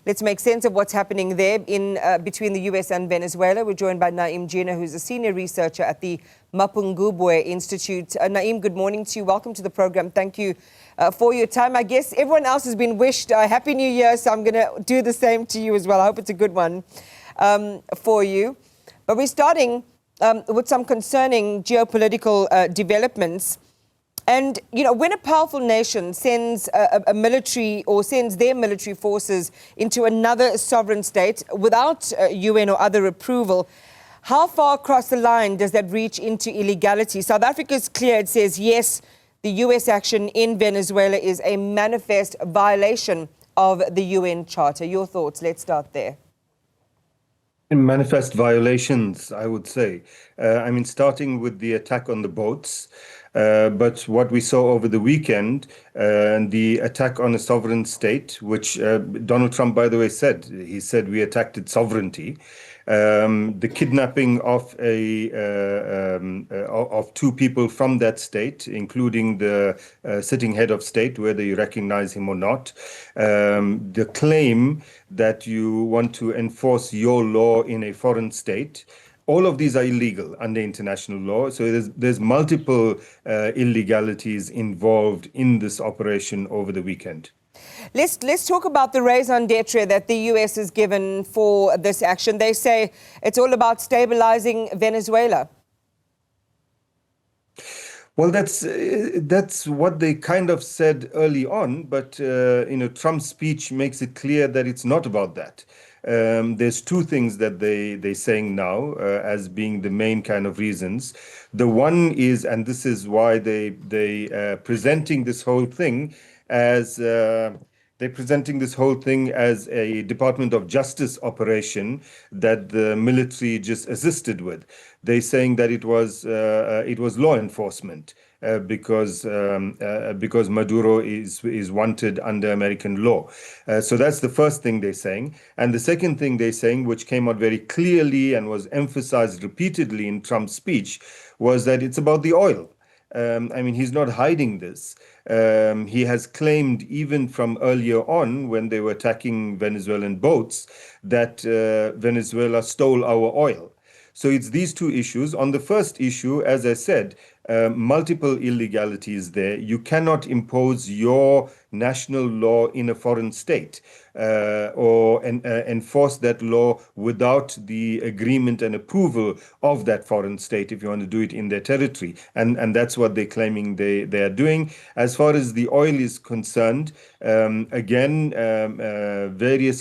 Let's make sense of what's happening there in between the US and Venezuela. We're joined by Jeenah, who's a senior researcher at the Mapungubwe Institute. Naeem, good morning to you. Welcome to the program. Thank you for your time. I guess everyone else has been wished a Happy New Year, so I'm going to do the same to you as well. I hope it's a good one for you. But we're starting with some concerning geopolitical developments. And, you know, when a powerful nation sends a military or sends their military forces into another sovereign state without UN or other approval, how far across the line does that reach into illegality? South Africa is clear. It says, yes, the US action in Venezuela is a manifest violation of the UN Charter. Your thoughts? Let's start there. Manifest violations, I would say. Starting with the attack on the boats, but what we saw over the weekend, the attack on a sovereign state, which Donald Trump, by the way, said. He said we attacked its sovereignty. The kidnapping of two people from that state, including the sitting head of state, whether you recognize him or not. The claim that you want to enforce your law in a foreign state. All of these are illegal under international law. So there's multiple illegalities involved in this operation over the weekend. Let's talk about the raison d'etre that the US has given for this action. They say it's all about stabilizing Venezuela. Well, that's what they kind of said early on, but Trump's speech makes it clear that it's not about that. There's two things that they're saying now as being the main kind of reasons. The one is, and this is why they presenting this whole thing as a Department of Justice operation that the military just assisted with. They're saying that it was law enforcement because Maduro is wanted under American law. So that's the first thing they're saying. And the second thing they're saying, which came out very clearly and was emphasized repeatedly in Trump's speech, was that it's about the oil. He's not hiding this. He has claimed even from earlier on when they were attacking Venezuelan boats that Venezuela stole our oil. So it's these two issues. On the first issue, as I said, multiple illegalities there. You cannot impose your national law in a foreign state or enforce that law without the agreement and approval of that foreign state if you want to do it in their territory. And that's what they're claiming they are doing. As far as the oil is concerned, various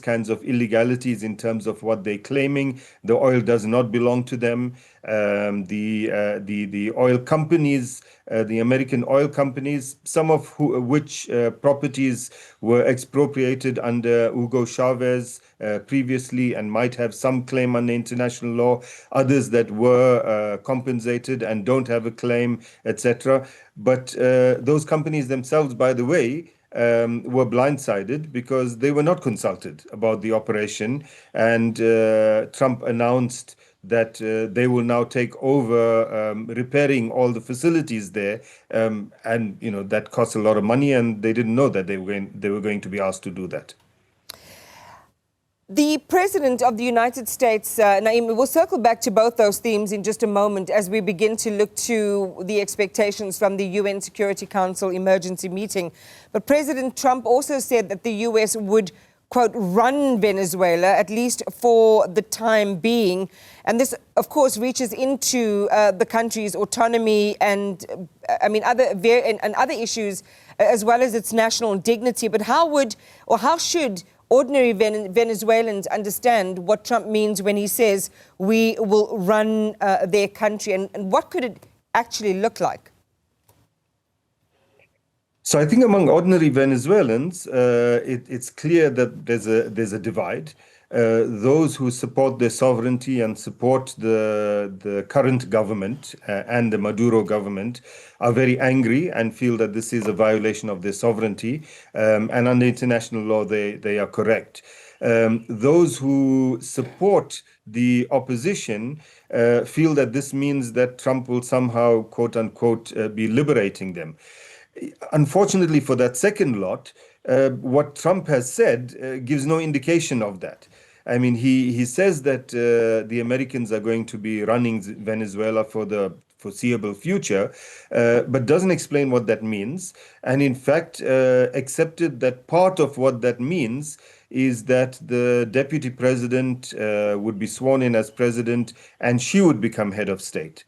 kinds of illegalities in terms of what they're claiming. The oil does not belong to them. The oil companies, the American oil companies, some of which properties were expropriated under Hugo Chavez previously and might have some claim under international law, others that were compensated and don't have a claim, etc. But those companies themselves, by the way, were blindsided because they were not consulted about the operation, and Trump announced that they will now take over repairing all the facilities there, and that costs a lot of money, and they didn't know that they were going to be asked to do that. The President of the United States, Naeem, we'll circle back to both those themes in just a moment as we begin to look to the expectations from the UN Security Council emergency meeting. But President Trump also said that the US would, quote, run Venezuela, at least for the time being. And this, of course, reaches into the country's autonomy and, other issues, as well as its national dignity. But how should ordinary Venezuelans understand what Trump means when he says we will run their country? And what could it actually look like? So I think among ordinary Venezuelans, it's clear that there's a divide. Those who support their sovereignty and support the current government and the Maduro government are very angry and feel that this is a violation of their sovereignty. And under international law, they are correct. Those who support the opposition feel that this means that Trump will somehow, quote unquote, be liberating them. Unfortunately for that second lot, what Trump has said gives no indication of that. I mean, he says that the Americans are going to be running Venezuela for the foreseeable future, but doesn't explain what that means. And in fact, accepted that part of what that means is that the deputy president would be sworn in as president and she would become head of state.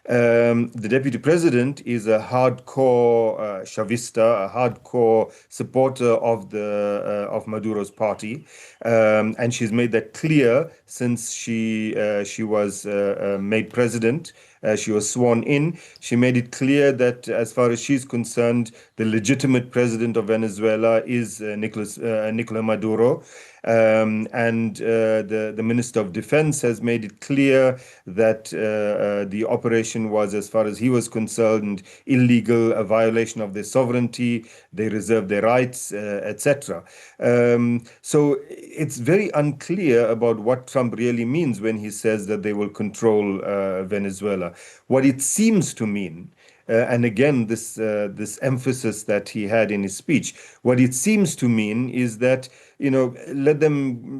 The deputy president is a hardcore Chavista, a hardcore supporter of the of Maduro's party, and she's made that clear since she was made president. She was sworn in. She made it clear that, as far as she's concerned, the legitimate president of Venezuela is Nicolas Maduro. And the Minister of Defense has made it clear that the operation was, as far as he was concerned, illegal, a violation of their sovereignty, they reserve their rights, etc. So it's very unclear about what Trump really means when he says that they will control Venezuela. What it seems to mean, and again, this emphasis that he had in his speech, what it seems to mean is that, let them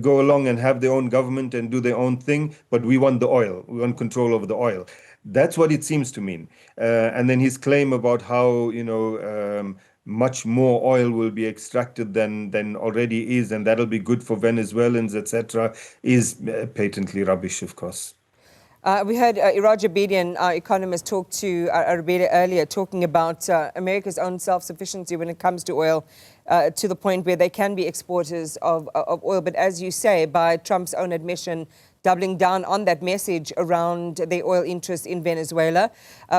go along and have their own government and do their own thing, but we want the oil. We want control over the oil. That's what it seems to mean. And then his claim about how, much more oil will be extracted than already is, and that'll be good for Venezuelans, etc., is patently rubbish, of course. We heard Iraj Abedian, our economist, talk to Arabella earlier, talking about America's own self-sufficiency when it comes to oil, to the point where they can be exporters of oil. But as you say, by Trump's own admission, doubling down on that message around the oil interest in Venezuela.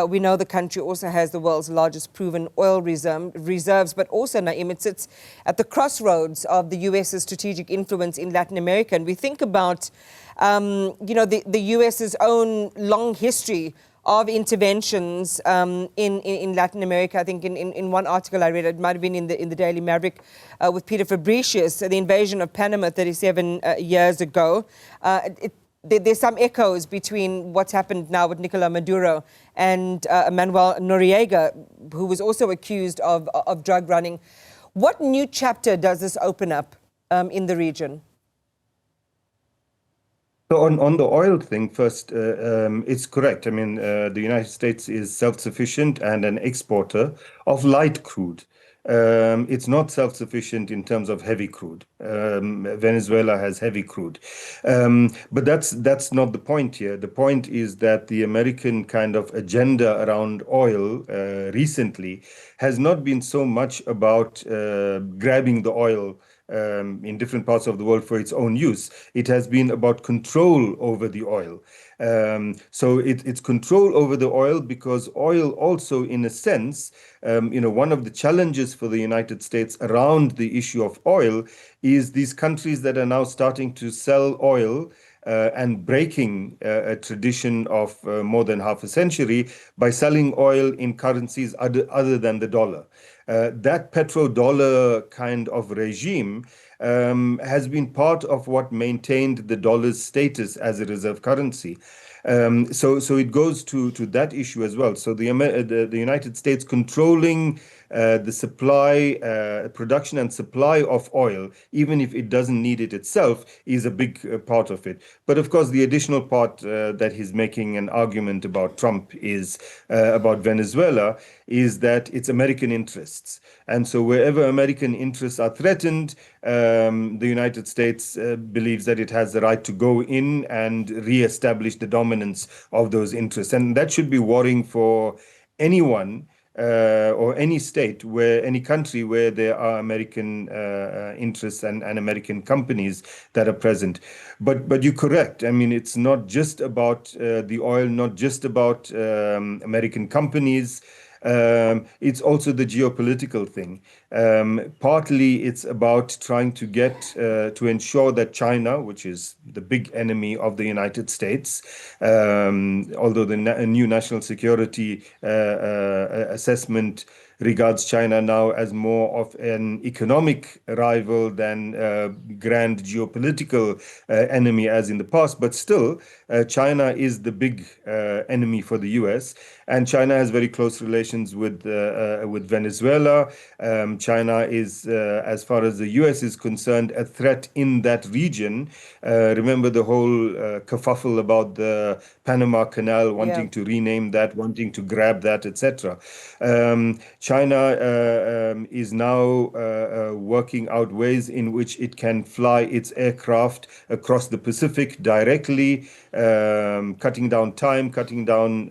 We know the country also has the world's largest proven oil reserves, but also, Naim, it sits at the crossroads of the U.S.'s strategic influence in Latin America. And we think about, the U.S.'s own long history of interventions in Latin America. I think in one article I read, it might have been in the Daily Maverick, with Peter Fabricius, the invasion of Panama 37 years ago. There's some echoes between what's happened now with Nicolas Maduro and Manuel Noriega, who was also accused of drug running. What new chapter does this open up in the region? So on the oil thing, first, it's correct. I mean, the United States is self-sufficient and an exporter of light crude. It's not self-sufficient in terms of heavy crude. Venezuela has heavy crude. But that's not the point here. The point is that the American kind of agenda around oil recently has not been so much about grabbing the oil in different parts of the world for its own use. It has been about control over the oil. So it's control over the oil because oil also, in a sense, one of the challenges for the United States around the issue of oil is these countries that are now starting to sell oil and breaking a tradition of more than half a century by selling oil in currencies other than the dollar. That petrodollar kind of regime has been part of what maintained the dollar's status as a reserve currency. So it goes to that issue as well. So the United States controlling the supply, production and supply of oil, even if it doesn't need it itself, is a big part of it. But of course, the additional part that he's making an argument about Trump is about Venezuela, is that it's American interests. And so wherever American interests are threatened, the United States believes that it has the right to go in and reestablish the dominance of those interests. And that should be worrying for anyone or any state, any country where there are American interests and American companies that are present. But you're correct. I mean, it's not just about the oil, not just about American companies. It's also the geopolitical thing. Partly it's about trying to get to ensure that China, which is the big enemy of the United States, although the new national security assessment regards China now as more of an economic rival than a grand geopolitical enemy as in the past. But still, China is the big enemy for the US, and China has very close relations with Venezuela. China is, as far as the US is concerned, a threat in that region. Remember the whole kerfuffle about the Panama Canal, wanting to rename that, wanting to grab that, etc. China is now working out ways in which it can fly its aircraft across the Pacific directly, cutting down time, cutting down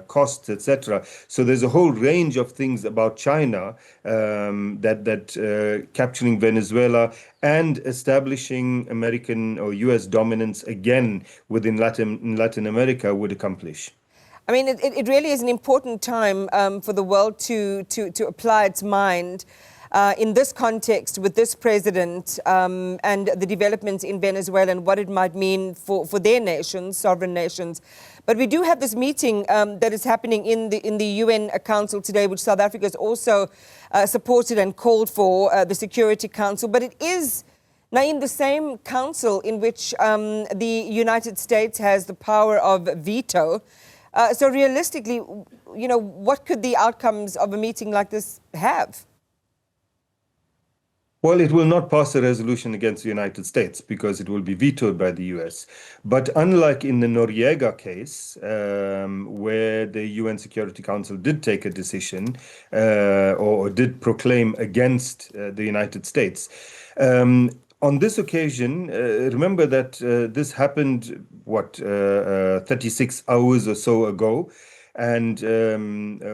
costs, etc. So there's a whole range of things about China that capturing Venezuela and establishing American or US dominance again within Latin America would accomplish. I mean, it really is an important time for the world to apply its mind in this context with this president and the developments in Venezuela and what it might mean for their nations, sovereign nations. But we do have this meeting that is happening in the UN Council today, which South Africa has also supported and called for, the Security Council. But it is, Naeem, the same council in which the United States has the power of veto. So realistically, you know, what could the outcomes of a meeting like this have? Well, it will not pass a resolution against the United States because it will be vetoed by the US. But unlike in the Noriega case, where the UN Security Council did take a decision or did proclaim against the United States, on this occasion, remember that this happened, 36 hours or so ago, and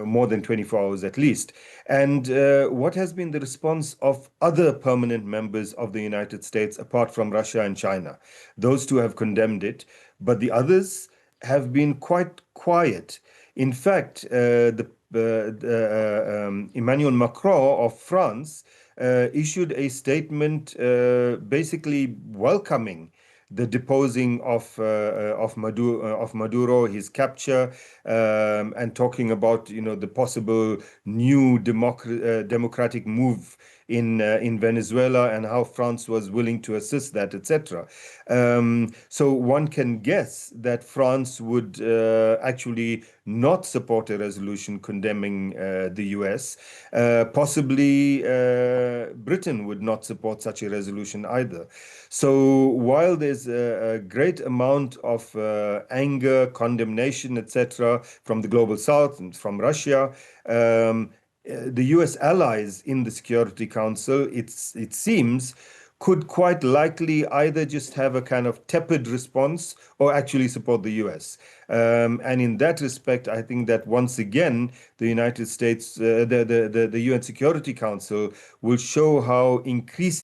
more than 24 hours at least. And what has been the response of other permanent members of the United States, apart from Russia and China? Those two have condemned it, but the others have been quite quiet. In fact, Emmanuel Macron of France issued a statement basically welcoming the deposing of Maduro, his capture, and talking about, you know, the possible new democratic move in Venezuela and how France was willing to assist that, etc. So one can guess that France would actually not support a resolution condemning the US. Possibly Britain would not support such a resolution either. So while there's a great amount of anger, condemnation, etc., from the global South and from Russia, the US allies in the Security Council, it seems, could quite likely either just have a kind of tepid response or actually support the US. And in that respect, I think that once again, the United States, the UN Security Council will show how increasingly